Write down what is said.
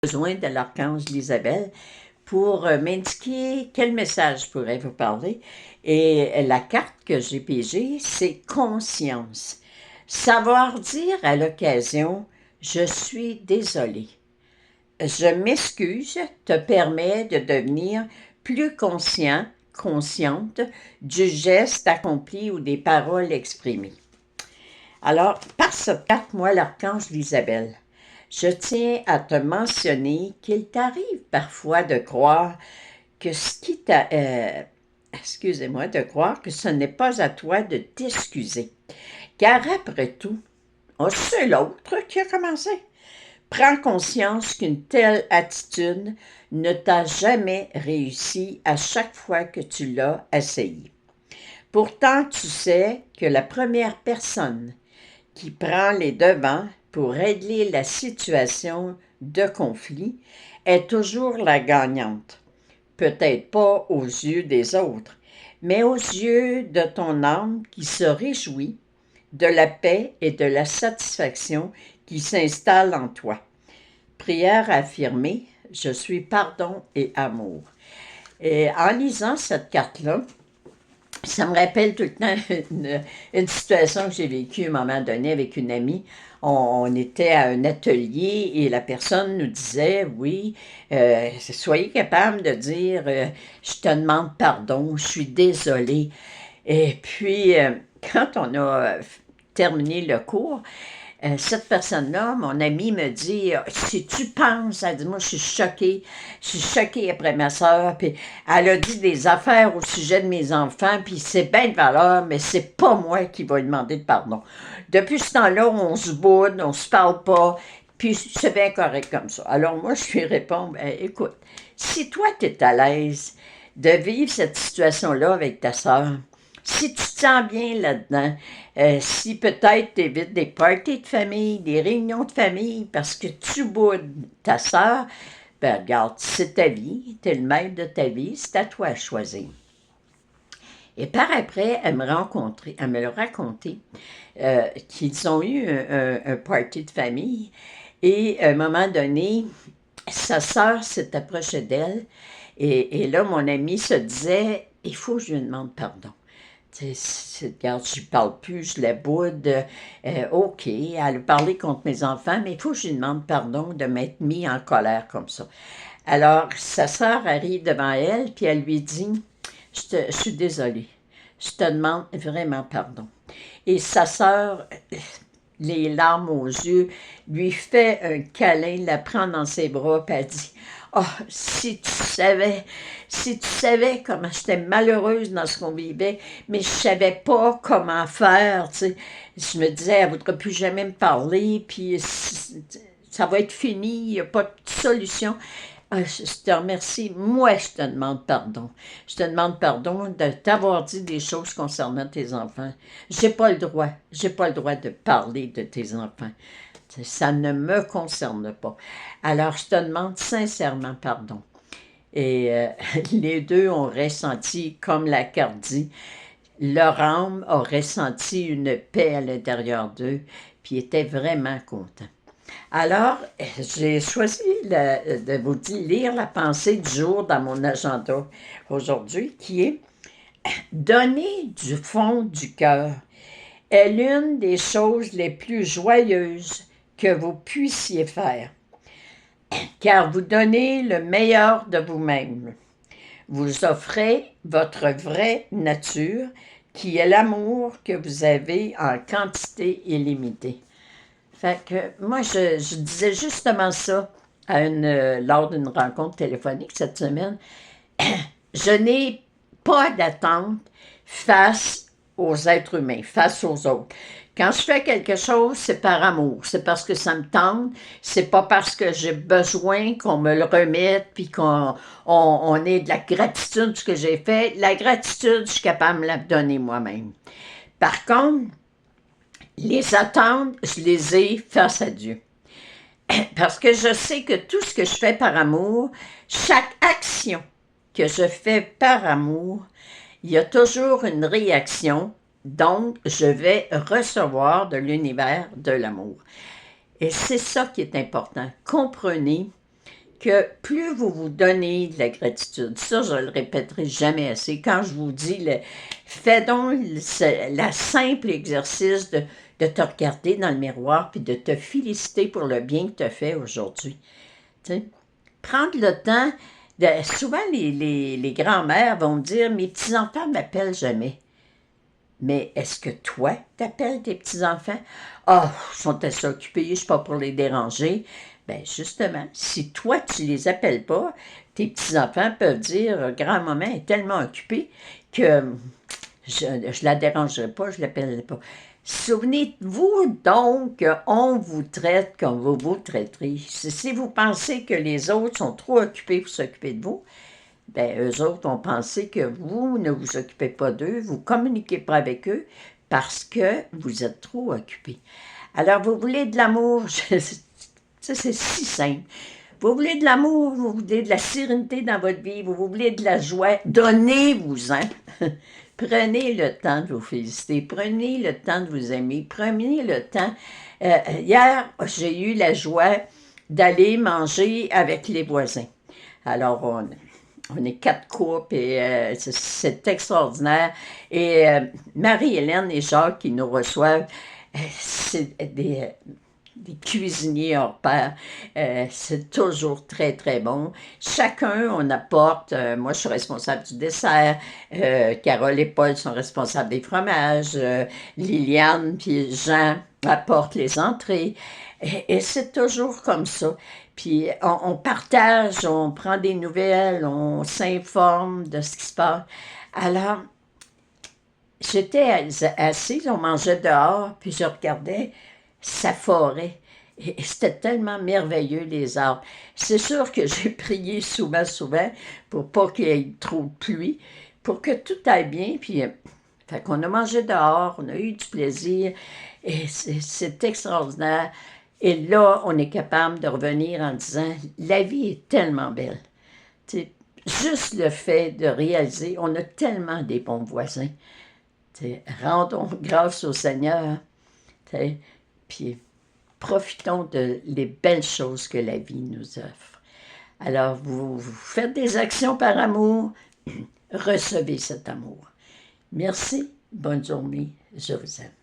Besoin de l'archange Isabelle pour m'indiquer quel message je pourrais vous parler. Et la carte que j'ai pigée, c'est conscience. Savoir dire à l'occasion, je suis désolé. Je m'excuse te permet de devenir plus conscient, consciente du geste accompli ou des paroles exprimées. Alors, par cette carte, moi, l'archange Isabelle, je tiens à te mentionner qu'il t'arrive parfois de croire que ce qui t'a... excusez-moi, de croire que ce n'est pas à toi de t'excuser. Car après tout, c'est l'autre qui a commencé. Prends conscience qu'une telle attitude ne t'a jamais réussi à chaque fois que tu l'as essayé. Pourtant, tu sais que la première personne qui prend les devants pour régler la situation de conflit est toujours la gagnante. Peut-être pas aux yeux des autres, mais aux yeux de ton âme qui se réjouit de la paix et de la satisfaction qui s'installe en toi. Prière affirmée, je suis pardon et amour. Et en lisant cette carte-là, ça me rappelle tout le temps une situation que j'ai vécue à un moment donné avec une amie. On était à un atelier et la personne nous disait, oui, soyez capable de dire, je te demande pardon, je suis désolée. Et puis, quand on a terminé le cours, cette personne-là, mon amie me dit, si tu penses, elle dit, moi je suis choquée après ma soeur, puis elle a dit des affaires au sujet de mes enfants, puis c'est bien de valeur, mais c'est pas moi qui va lui demander de pardon. Depuis ce temps-là, on se boude, on se parle pas, puis c'est bien correct comme ça. Alors moi, je lui réponds, ben, écoute, si toi tu es à l'aise de vivre cette situation-là avec ta soeur, si tu te sens bien là-dedans, si peut-être tu évites des parties de famille, des réunions de famille parce que tu boudes ta sœur, ben regarde, c'est ta vie, tu es le maître de ta vie, c'est à toi à choisir. Et par après, elle me l'a raconté, qu'ils ont eu un party de famille et à un moment donné, sa sœur s'est approchée d'elle et là, mon ami se disait, il faut que je lui demande pardon. Regarde, je ne parle plus, je la boude. OK, elle a parlé contre mes enfants, mais il faut que je lui demande pardon de m'être mis en colère comme ça. Alors, sa sœur arrive devant elle, puis elle lui dit, je suis désolée, je te demande vraiment pardon. Et sa sœur, les larmes aux yeux, lui fait un câlin, la prend dans ses bras, puis elle dit, oh, si tu savais comment j'étais malheureuse dans ce qu'on vivait, mais je savais pas comment faire, tu sais. Je me disais, elle ne voudra plus jamais me parler, puis ça va être fini, il n'y a pas de solution. Ah, je te remercie. Moi, je te demande pardon. Je te demande pardon de t'avoir dit des choses concernant tes enfants. J'ai pas le droit. J'ai pas le droit de parler de tes enfants. Ça ne me concerne pas. Alors, je te demande sincèrement pardon. Et les deux ont ressenti, comme la carte dit, leur âme a ressenti une paix à l'intérieur d'eux, puis étaient vraiment contents. Alors, j'ai choisi de vous lire la pensée du jour dans mon agenda aujourd'hui, qui est donner du fond du cœur est l'une des choses les plus joyeuses que vous puissiez faire, car vous donnez le meilleur de vous-même. Vous offrez votre vraie nature, qui est l'amour que vous avez en quantité illimitée. Fait que moi, je disais justement ça lors d'une rencontre téléphonique cette semaine. Je n'ai pas d'attente face aux êtres humains, face aux autres. Quand je fais quelque chose, c'est par amour, c'est parce que ça me tente, c'est pas parce que j'ai besoin qu'on me le remette, puis qu'on ait de la gratitude de ce que j'ai fait. La gratitude, je suis capable de me la donner moi-même. Par contre, les attentes, je les ai face à Dieu. Parce que je sais que tout ce que je fais par amour, chaque action que je fais par amour, il y a toujours une réaction, donc je vais recevoir de l'univers de l'amour. Et c'est ça qui est important. Comprenez que plus vous vous donnez de la gratitude, ça, je le répéterai jamais assez, quand je vous dis, fais donc la simple exercice de te regarder dans le miroir puis de te féliciter pour le bien que tu as fait aujourd'hui. Tu sais, prendre le temps, souvent les grands-mères vont me dire, mes petits-enfants ne m'appellent jamais. Mais est-ce que toi, t'appelles tes petits-enfants? Ah, ils sont assez occupés, je ne suis pas pour les déranger. Bien, justement, si toi, tu ne les appelles pas, tes petits-enfants peuvent dire, grand-maman est tellement occupée que je ne la dérangerai pas, je ne l'appellerai pas. Souvenez-vous donc qu'on vous traite comme vous vous traiterez. Si vous pensez que les autres sont trop occupés pour s'occuper de vous, bien, eux autres ont pensé que vous ne vous occupez pas d'eux, vous ne communiquez pas avec eux parce que vous êtes trop occupés. Alors, vous voulez de l'amour, ça c'est si simple. Vous voulez de l'amour, vous voulez de la sérénité dans votre vie, vous voulez de la joie, donnez-vous-en. Prenez le temps de vous féliciter, prenez le temps de vous aimer, prenez le temps. Hier, j'ai eu la joie d'aller manger avec les voisins. Alors, on est 4 couples et c'est extraordinaire. Et Marie-Hélène et Jacques qui nous reçoivent, c'est des cuisiniers hors pair. C'est toujours très, très bon. Chacun, on apporte. Moi, je suis responsable du dessert. Carole et Paul sont responsables des fromages. Liliane puis Jean apportent les entrées. Et c'est toujours comme ça. Puis on partage, on prend des nouvelles, on s'informe de ce qui se passe. Alors, j'étais assise, on mangeait dehors, puis je regardais sa forêt. Et c'était tellement merveilleux, les arbres. C'est sûr que j'ai prié souvent, souvent, pour pas qu'il y ait trop de pluie, pour que tout aille bien. Puis, fait qu'on a mangé dehors, on a eu du plaisir, et c'est extraordinaire. Et là, on est capable de revenir en disant, la vie est tellement belle. T'sais, juste le fait de réaliser, on a tellement des bons voisins. Rendons grâce au Seigneur, puis profitons les belles choses que la vie nous offre. Alors, vous faites des actions par amour, recevez cet amour. Merci, bonne journée, je vous aime.